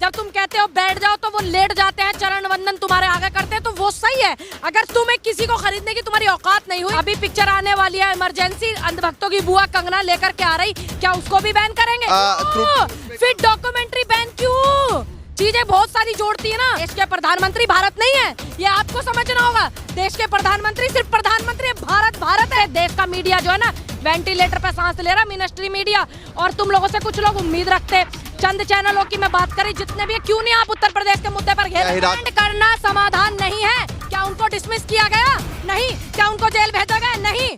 जब तुम कहते हो बैठ जाओ तो वो लेट जाते हैं, चरण वंदन तुम्हारे आगे करते हैं, तो वो सही है। अगर तुम्हें किसी को खरीदने की तुम्हारी औकात नहीं हुई, अभी पिक्चर आने वाली है इमरजेंसी, अंधभक्तों की बुआ कंगना लेकर के आ रही, क्या उसको भी बैन करेंगे? फिर डॉक्यूमेंट्री बैन क्यों? चीजें बहुत सारी जोड़ती है ना। देश के प्रधानमंत्री भारत नहीं है, ये आपको समझना होगा। देश के प्रधानमंत्री सिर्फ प्रधानमंत्री है, भारत है। देश का मीडिया जो है ना वेंटिलेटर पे सांस ले रहा, मिनिस्ट्री मीडिया। और तुम लोगों से कुछ लोग उम्मीद रखते, चंद चैनलों की मैं बात करी जितने भी, क्यों नहीं आप उत्तर प्रदेश के मुद्दे पर घेर करना समाधान नहीं है? क्या उनको डिसमिस किया गया? नहीं। क्या उनको जेल भेजा गया? नहीं।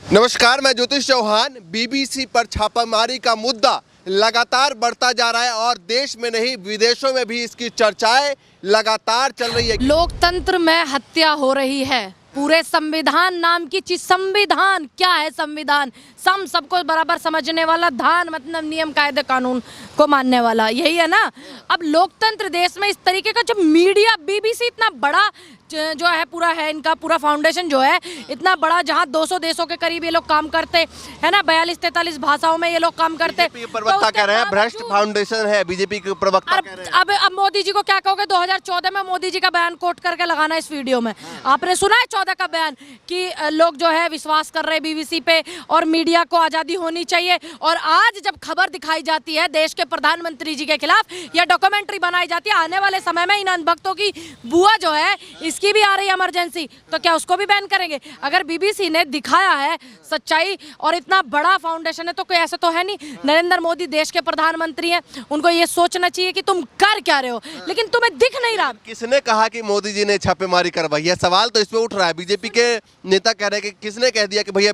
नमस्कार, मैं ज्योतिष चौहान। बीबीसी पर छापामारी का मुद्दा लगातार बढ़ता जा रहा है और देश में नहीं विदेशों में भी इसकी चर्चाएं लगातार चल रही है। लोकतंत्र में हत्या हो रही है। पूरे संविधान नाम की चीज, संविधान क्या है? संविधान सबको बराबर समझने वाला, धान मतलब नियम कायदे कानून को मानने वाला, यही है ना। अब लोकतंत्र देश में इस तरीके का, जब मीडिया, बीबीसी इतना बड़ा जो है, पूरा है इनका पूरा फाउंडेशन जो है इतना बड़ा, जहाँ 200 देशों के करीब ये लोग काम करते है ना, 42-43 भाषाओं में ये लोग काम करते। प्रवक्ता कह रहे हैं भ्रष्ट फाउंडेशन है बीजेपी के प्रवक्ता कह रहे हैं। अब मोदी जी को क्या कहोगे? 2014 में मोदी जी का बयान कोट करके लगाना इस वीडियो में। आपने सुना है 14 का बयान कि लोग जो है विश्वास कर रहे हैं बीबीसी पे और मीडिया को आजादी होनी चाहिए। और आज जब खबर दिखाई जाती है देश के प्रधानमंत्री जी के खिलाफ, या डॉक्यूमेंट्री बनाई जाती है, आने वाले समय में इन अनभक्तों की बुआ जो है की भी आ रही है इमरजेंसी, तो क्या उसको भी बैन करेंगे? अगर बीबीसी ने दिखाया है सच्चाई और इतना बड़ा फाउंडेशन है, तो कोई ऐसा तो है नहीं। नरेंद्र मोदी देश के प्रधानमंत्री हैं, उनको ये सोचना चाहिए कि तुम कर क्या रहे हो, लेकिन तुम्हें दिख नहीं रहा। किसने कहा कि मोदी जी ने छापेमारी करवाई है? सवाल तो इसमें उठ रहा है। बीजेपी के नेता कह रहे हैं कि किसने कह दिया कि भैया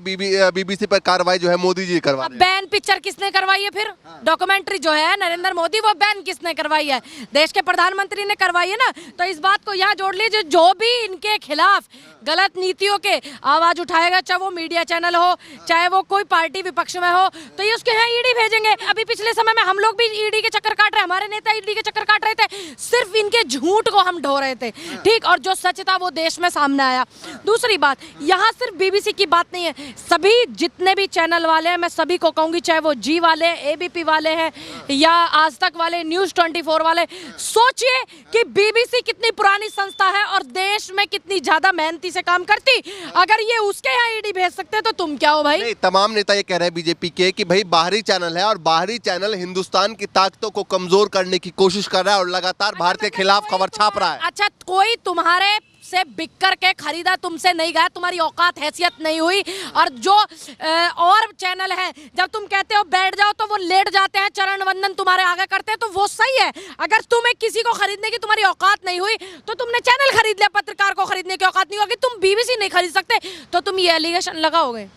बीबीसी पर कार्रवाई जो है मोदी जी करवा रहे हैं? बैन पिक्चर किसने करवाई है? फिर डॉक्यूमेंट्री जो है नरेंद्र मोदी, वो बैन किसने करवाई है? देश के प्रधानमंत्री ने करवाई है ना। तो इस बात को यहाँ जोड़ लीजिए, जो भी इनके खिलाफ गलत नीतियों के आवाज उठाएगा, चाहे वो मीडिया चैनल हो, चाहे वो कोई पार्टी विपक्ष में हो, तो ये उसके यहाँ ईडी भेजेंगे। अभी पिछले समय में हम लोग भी ईडी के चक्कर काट रहे, हमारे नेता ईडी के चक्कर काट रहे थे, सिर्फ इनके झूठ को हम ढो रहे थे, ठीक। और जो सच था वो देश में सामने आया। दूसरी बात, यहाँ सिर्फ बीबीसी की बात नहीं है, सभी जितने भी चैनल वाले हैं, मैं सभी को कहूंगी, चाहे वो जी वाले, एबीपी वाले हैं, या आज तक वाले, न्यूज 24 वाले, सोचिए कि बीबीसी कितनी पुरानी संस्था है और देश में कितनी ज्यादा मेहनती से काम करती। अगर ये उसके यहाँ ईडी भेज सकते तो तुम क्या हो भाई? नहीं, तमाम नेता ये कह रहे हैं बीजेपी के कि भाई बाहरी चैनल है और बाहरी चैनल हिंदुस्तान की ताकतों को कमजोर करने की कोशिश कर रहा है और लगातार भारत के खिलाफ खबर छाप रहा है। अच्छा, कोई तुम्हारे से बिक कर के खरीदा, तुमसे नहीं गया, तुम्हारी औकात हैसियत नहीं हुई। और जो और चैनल है, जब तुम कहते हो बैठ जाओ तो वो लेट जाते हैं, चरण वंदन तुम्हारे आगे करते हैं, तो वो सही है। अगर तुम्हें किसी को खरीदने की तुम्हारी औकात नहीं हुई तो तुमने चैनल खरीद लिया, पत्रकार को खरीदने की औकात नहीं होगी, तुम बीबीसी नहीं खरीद सकते, तो तुम ये एलिगेशन लगाओगे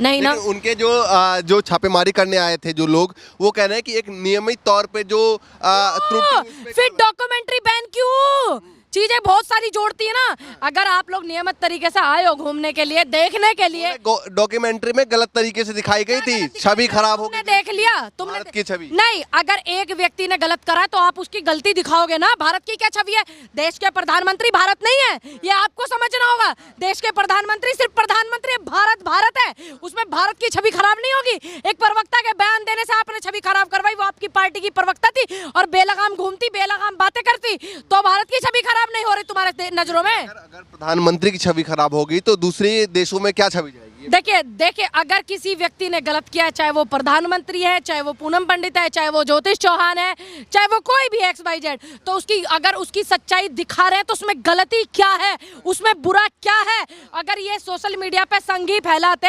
नहीं ना। उनके जो छापेमारी करने आए थे जो लोग, वो कह रहे हैं कि एक नियमित तौर पे जो फिर डॉक्यूमेंट्री बैन क्यों? चीजें बहुत सारी जोड़ती है ना। अगर आप लोग नियमित तरीके से आए हो घूमने के लिए, देखने के लिए, डॉक्यूमेंट्री में गलत तरीके से दिखाई गई थी, छवि खराब हो गई, देख लिया तुमने भारत की छवि। नहीं, अगर एक व्यक्ति ने गलत करा तो आप उसकी गलती दिखाओगे ना। भारत की क्या छवि है? देश के प्रधानमंत्री भारत नहीं है, ये आपको समझना होगा। देश के प्रधानमंत्री सिर्फ प्रधानमंत्री है, भारत है, उसमें भारत की छवि खराब नहीं होगी। एक प्रवक्ता के बयान देने से आपने छवि खराब करवाई, वो आपकी पार्टी की प्रवक्ता थी और बेलगाम घूमती, बेलगाम बातें करती, तो भारत की छवि खराब नहीं हो रही तुम्हारे नजरों में? अगर प्रधानमंत्री की छवि खराब होगी तो दूसरे देशों में क्या छवि जाएगी? देखिए, अगर किसी व्यक्ति ने गलत किया है, चाहे वो प्रधानमंत्री है, चाहे वो पूनम पंडित है, चाहे वो ज्योतिष चौहान है, चाहे वो कोई भी XYZ, तो अगर उसकी सच्चाई दिखा रहे हैं तो उसमें गलती क्या है, उसमें बुरा क्या है? अगर ये सोशल मीडिया पे संघी फैलाते,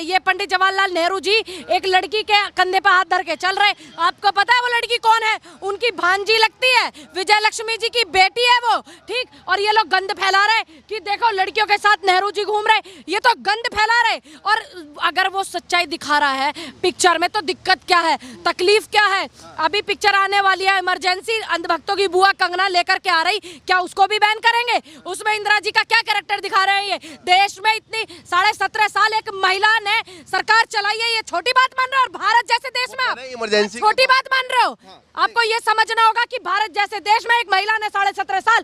ये पंडित जवाहरलाल नेहरू जी एक लड़की के कंधे पे हाथ धर के चल रहे, आपको पता है वो लड़की कौन है? उनकी भांजी लगती है, विजय लक्ष्मी जी की बेटी है वो, ठीक। और ये लोग गंद फैला रहे कि देखो लड़कियों के साथ नेहरू जी घूम रहे, ये तो गंद फैला रहे। और अगर वो सच्चाई दिखा रहा है पिक्चर में, तो दिक्कत क्या है, तकलीफ क्या है? अभी पिक्चर आने वाली है इमरजेंसी, अंधभक्तों की बुआ कंगना लेकर के आ रही, क्या उसको भी बैन करेंगे? उसमें इंदिरा जी का क्या कैरेक्टर दिखा रहे हैं? ये देश में इतनी 17.5 साल एक महिला ने सरकार चलाई है, ये छोटी बात मान रहे हो? और भारत जैसे देश में इमरजेंसी छोटी बात मान रहे हो? आपको ये समझना होगा कि भारत जैसे देश में एक महिला ने 17.5 साल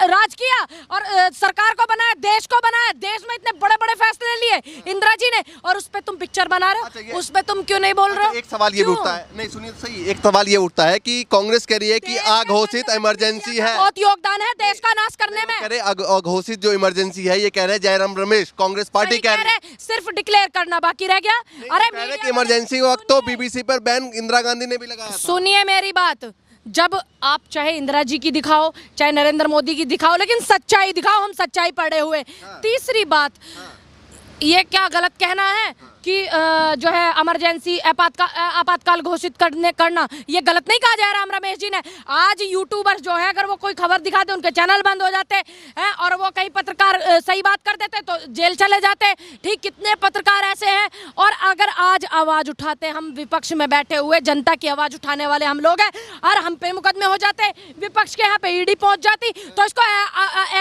राज किया और सरकार को बनाया, देश को बनाया, देश में इतने बड़े बड़े फैसले फैसले लिए इंदिरा जी ने, और उस पे तुम पिक्चर बना रहे हो, उस पे तुम क्यों नहीं बोल रहे हो? एक सवाल ये भी उठता है, नहीं सुनिए सही, एक सवाल ये उठता है कि कांग्रेस कह रही है कि अघोषित इमरजेंसी है, बहुत योगदान है देश का नाश करने में। कह रहे अघोषित जो इमरजेंसी है, ये कह रहे जयराम रमेश, कांग्रेस पार्टी कह रही है सिर्फ डिक्लेयर करना बाकी रह गया। अरे इमरजेंसी वक्त तो बीबीसी पर बैन इंदिरा गांधी ने भी लगाया था। सुनिए मेरी बात, जब आप चाहे इंदिरा जी की दिखाओ, चाहे नरेंद्र मोदी की दिखाओ, लेकिन सच्चाई दिखाओ, हम सच्चाई पढ़े हुए। तीसरी बात, ये क्या गलत कहना है कि जो है इमरजेंसी आपातकाल घोषित करना ये गलत नहीं कहा जा रहा रमेश जी ने। आज यूट्यूबर जो है अगर वो कोई खबर दिखाते उनके चैनल बंद हो जाते हैं, और वो कई पत्रकार सही बात कर देते तो जेल चले जाते। ठीक, कितने पत्रकार ऐसे हैं। और अगर आज आवाज उठाते, हम विपक्ष में बैठे हुए जनता की आवाज उठाने वाले हम लोग हैं, और हम पे मुकदमे हो जाते, विपक्ष के यहाँ पे ईडी पहुंच जाती, तो इसको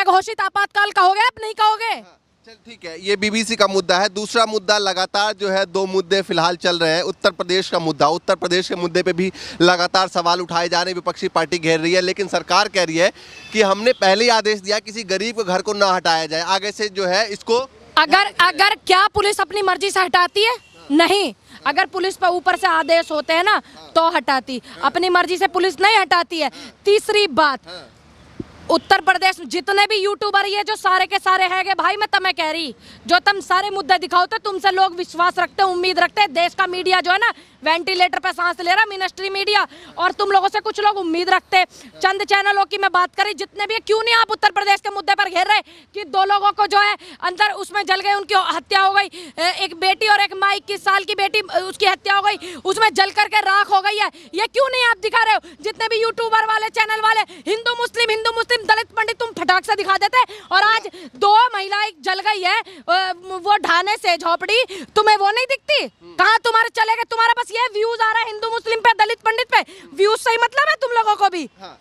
अघोषित आपातकाल कहोगे आप, नहीं कहोगे? चल ठीक है, ये बीबीसी का मुद्दा है। दूसरा मुद्दा, लगातार जो है दो मुद्दे फिलहाल चल रहे हैं। उत्तर प्रदेश का मुद्दा, उत्तर प्रदेश के मुद्दे पे भी लगातार सवाल उठाए जा रहे हैं, विपक्षी पार्टी घेर रही है, लेकिन सरकार कह रही है कि हमने पहले ही आदेश दिया किसी गरीब के घर को ना हटाया जाए, आगे से जो है इसको अगर क्या पुलिस अपनी मर्जी से हटाती है? नहीं। अगर पुलिस पर ऊपर से आदेश होते हैं ना तो हटाती, अपनी मर्जी से पुलिस नहीं हटाती है। तीसरी बात, उत्तर प्रदेश जितने भी यूट्यूबर ये जो सारे के सारे हैं भाई, मैं तुम्हें कह रही, जो तुम सारे मुद्दे दिखाओ तो तुमसे लोग विश्वास रखते, उम्मीद रखते। देश का मीडिया जो है ना वेंटिलेटर पे सांस ले रहा, मिनिस्ट्री मीडिया, और तुम लोगों से कुछ लोग उम्मीद रखते। चंद चैनलों की मैं बात करी जितने भी, क्यों नहीं आप उत्तर प्रदेश के मुद्दे पर घेर रहे कि दो लोगों को जो है अंदर उसमें जल गए, उनकी हत्या हो गई, एक बेटी और एक माँ 21 साल की बेटी, उसकी हत्या हो गई, उसमें जल करके राख हो गई है, ये क्यों नहीं आप दिखा रहे हो? जितने भी यूट्यूबर वाले चैनल वाले, हिंदू मुस्लिम दलित पंडित, तुम फटाक से दिखा देते। और आज 2 महिलाएं जल गई है वो ढाने से झोपड़ी, तुम्हें वो नहीं दिखती? कहाँ तुम्हारे चले गए? तुम्हारे पास ये व्यूज आ रहा है हिंदू मुस्लिम पे, दलित पंडित पे, व्यूज से ही मतलब है तुम लोगों को भी। हाँ।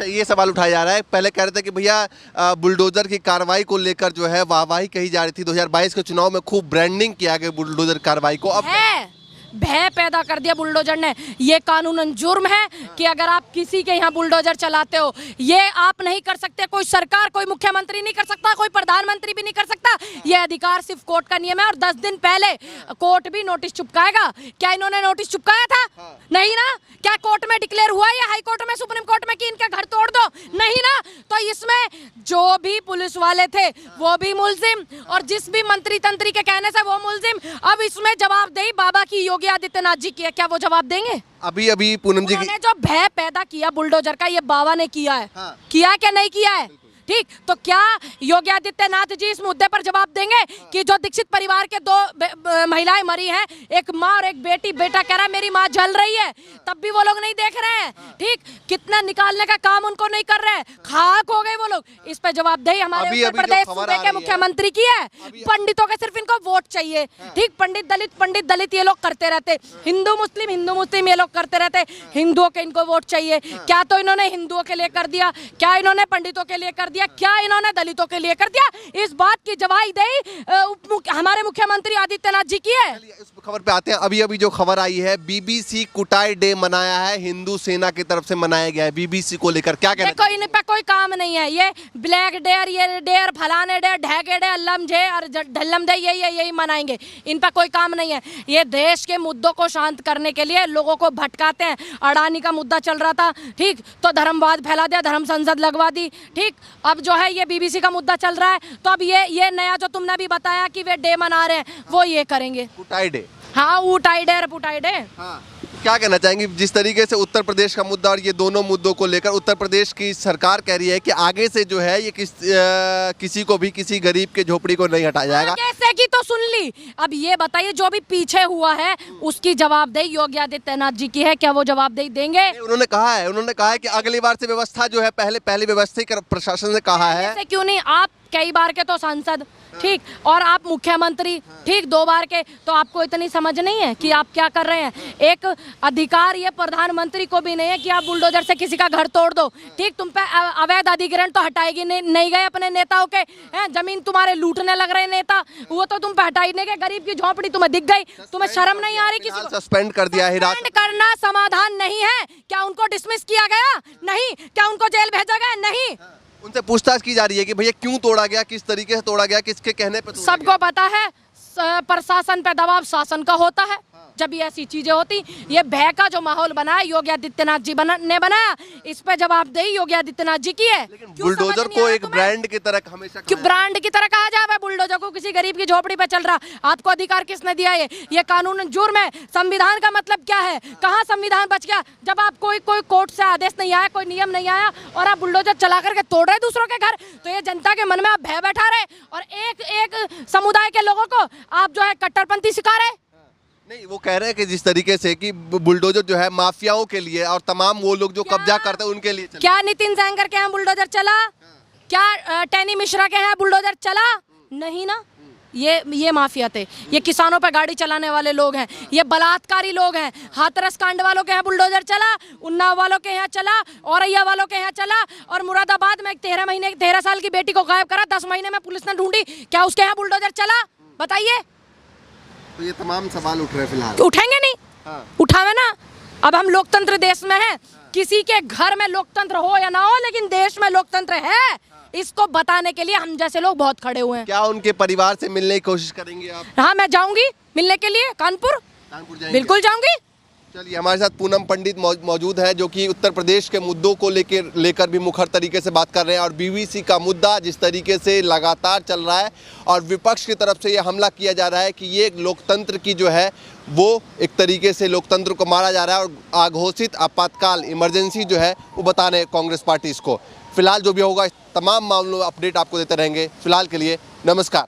ये सवाल उठाया जा रहा है, पहले कह रहे थे कि भैया बुलडोजर की कार्रवाई को लेकर जो है वाहवाही कही जा रही थी, 2022 के चुनाव में खूब ब्रांडिंग किया गया बुलडोजर कार्रवाई को। अब भय पैदा कर दिया बुलडोजर ने। ये कानूनन जुर्म है कि अगर आप किसी के यहाँ बुलडोजर चलाते हो, ये आप नहीं कर सकते, कोई सरकार, कोई मुख्यमंत्री नहीं कर सकता, कोई प्रधानमंत्री भी नहीं कर सकता। ये अधिकार सिर्फ कोर्ट का नियम है। और 10 दिन पहले कोर्ट भी नोटिस चिपकाएगा। क्या इन्होंने नोटिस चिपकाया था? नहीं ना। क्या कोर्ट में डिक्लेयर हुआ या हाई कोर्ट में, सुप्रीम कोर्ट में कि इनका घर तोड़ दो? नहीं ना। तो इसमें जो भी पुलिस वाले थे वो भी मुलजिम, और जिस भी मंत्री तंत्री के कहने से वो मुलजिम। अब इसमें जवाबदेही बाबा की योगी आदित्यनाथ जी की है, क्या वो जवाब देंगे? अभी पूनम जी ने जो भय पैदा किया बुलडोजर का, ये बाबा ने किया है। किया क्या नहीं किया है? ठीक, तो क्या योगी आदित्यनाथ जी इस मुद्दे पर जवाब देंगे कि जो दीक्षित परिवार के 2 महिलाएं मरी हैं, एक माँ और एक बेटी, बेटा कह रहा है मेरी माँ जल रही है, तब भी वो लोग नहीं देख रहे हैं। ठीक, कितना निकालने का काम उनको नहीं कर रहे हैं, खाक हो गए वो लोग। इस पे जवाबदेही हमारे उत्तर प्रदेश सूबे के मुख्यमंत्री की है। पंडितों के सिर्फ इनको वोट चाहिए। ठीक, पंडित दलित ये लोग करते रहते, हिंदू मुस्लिम ये लोग करते रहते, हिंदुओं के इनको वोट चाहिए। क्या तो इन्होंने हिंदुओं के लिए कर दिया, क्या इन्होंने पंडितों के लिए कर दिया, क्या इन्होंने दलितों के लिए कर दिया? इस बात की जवाबदेही हमारे मुख्यमंत्री आदित्यनाथ जी की है। इस खबर पे आते हैं। अभी जो खबर आई है, बीबीसी कुटाई डे मनाया है, हिंदू सेना की तरफ से मनाया गया है। बीबीसी को लेकर क्या कहना? देखो, इन पे कोई काम नहीं है। ये ब्लैक डेयर, ये डेयर, फलाने डेयर, ढैके डे, अल्लम जे और ढल्लम दे, यही मनाएंगे। इन पे कोई काम नहीं है। ये देश के मुद्दों को शांत करने के लिए लोगों को भटकाते हैं। अडानी का मुद्दा चल रहा था, ठीक, तो धर्मवाद फैला दिया, धर्म संसद लगवा दी। ठीक, अब जो है ये बीबीसी का मुद्दा चल रहा है, तो अब ये नया जो तुमने भी बताया कि वे डे मना रहे हैं, वो ये करेंगे, कुटाई डे। हाँ, ऊटाई डे, पुटाई डे। हाँ। क्या कहना चाहेंगे जिस तरीके से उत्तर प्रदेश का मुद्दा और ये दोनों मुद्दों को लेकर उत्तर प्रदेश की सरकार कह रही है कि आगे से जो है ये किसी को भी, किसी गरीब के झोपड़ी को नहीं हटाया जाएगा। कैसे की तो सुन ली। अब ये बताइए, जो भी पीछे हुआ है उसकी जवाबदेही योगी आदित्यनाथ जी की है, क्या वो जवाबदेही देंगे? उन्होंने कहा है कि अगली बार से व्यवस्था जो है पहले व्यवस्थित प्रशासन ने कहा है। क्यों नहीं? आप कई बार के तो सांसद, ठीक, और आप मुख्यमंत्री, ठीक, 2 बार के, तो आपको इतनी समझ नहीं है कि आप क्या कर रहे हैं? एक अधिकार ये प्रधानमंत्री को भी नहीं है कि आप बुलडोजर से किसी का घर तोड़ दो। ठीक, तुम पे अवैध अधिग्रहण तो हटाएगी नहीं गए अपने नेताओं के, जमीन तुम्हारे लूटने लग रहे नेता, वो तो तुम पे हटाई नहीं गए। गरीब की झोपड़ी तुम्हें दिख गई, तुम्हें शर्म नहीं आ रही? किसी को सस्पेंड कर दिया है। सस्पेंड करना समाधान नहीं है। क्या उनको डिसमिस किया गया? नहीं। क्या उनको जेल भेजा गया? नहीं। उनसे पूछताछ की जा रही है कि भैया क्यों तोड़ा गया, किस तरीके से तोड़ा गया, किसके कहने पर? सबको पता है, प्रशासन पे दबाव शासन का होता है जब ये ऐसी चीजें होती। ये भय का जो माहौल बना है योगी आदित्यनाथ जी ने बनाया, इस पे जवाबदेही योगी आदित्यनाथ जी की है। बुलडोजर को एक ब्रांड की तरह हमेशा क्यों ब्रांड की तरह कहा जाए? बुलडोजर को किसी गरीब की झोपड़ी पे चल रहा, आपको अधिकार किसने दिया? ये कानून जुर्म है। संविधान का मतलब क्या है? कहाँ संविधान बच गया जब आप कोई कोर्ट से आदेश नहीं आया, कोई नियम नहीं आया और आप बुलडोजर चला करके तोड़ रहे दूसरों के घर? तो ये जनता के मन में आप भय बैठा रहे और एक समुदाय के लोगों को आप जो है कट्टरपंथी सिखा रहे। नहीं, वो कह रहे हैं कि जिस तरीके से कि बुलडोजर जो है माफियाओं के लिए और तमाम वो लोग जो कब्जा करते हैं उनके लिए क्या नितिन सेंगर के यहाँ बुलडोजर चला? क्या टैनी मिश्रा के यहाँ बुलडोजर चला? नहीं ना। ये माफिया थे, ये किसानों पे गाड़ी चलाने वाले लोग हैं, ये बलात्कारी लोग हैं। हाथरस कांड वालों के यहाँ बुलडोजर चला, उन्नाव वालों के यहाँ चला, औरैया वालों के यहाँ चला और मुरादाबाद में 13 साल की बेटी को गायब करा, 10 महीने में पुलिस ने ढूंढी, क्या उसके यहाँ बुलडोजर चला? बताइए। तो ये तमाम सवाल उठ रहे हैं फिलहाल। उठेंगे नहीं? उठावे ना। अब हम लोकतंत्र देश में हैं, किसी के घर में लोकतंत्र हो या ना हो लेकिन देश में लोकतंत्र है, इसको बताने के लिए हम जैसे लोग बहुत खड़े हुए हैं। क्या उनके परिवार से मिलने की कोशिश करेंगे आप? हाँ, मैं जाऊंगी मिलने के लिए कानपुर जाएंगे? बिल्कुल जाऊंगी। चलिए, हमारे साथ पूनम पंडित मौजूद है जो कि उत्तर प्रदेश के मुद्दों को लेकर भी मुखर तरीके से बात कर रहे हैं और बीवीसी का मुद्दा जिस तरीके से लगातार चल रहा है और विपक्ष की तरफ से ये हमला किया जा रहा है कि ये लोकतंत्र की जो है वो एक तरीके से लोकतंत्र को मारा जा रहा है और अघोषित आपातकाल इमरजेंसी जो है वो बता रहे कांग्रेस पार्टी इसको। फिलहाल जो भी होगा तमाम मामलों में अपडेट आपको देते रहेंगे। फिलहाल के लिए नमस्कार।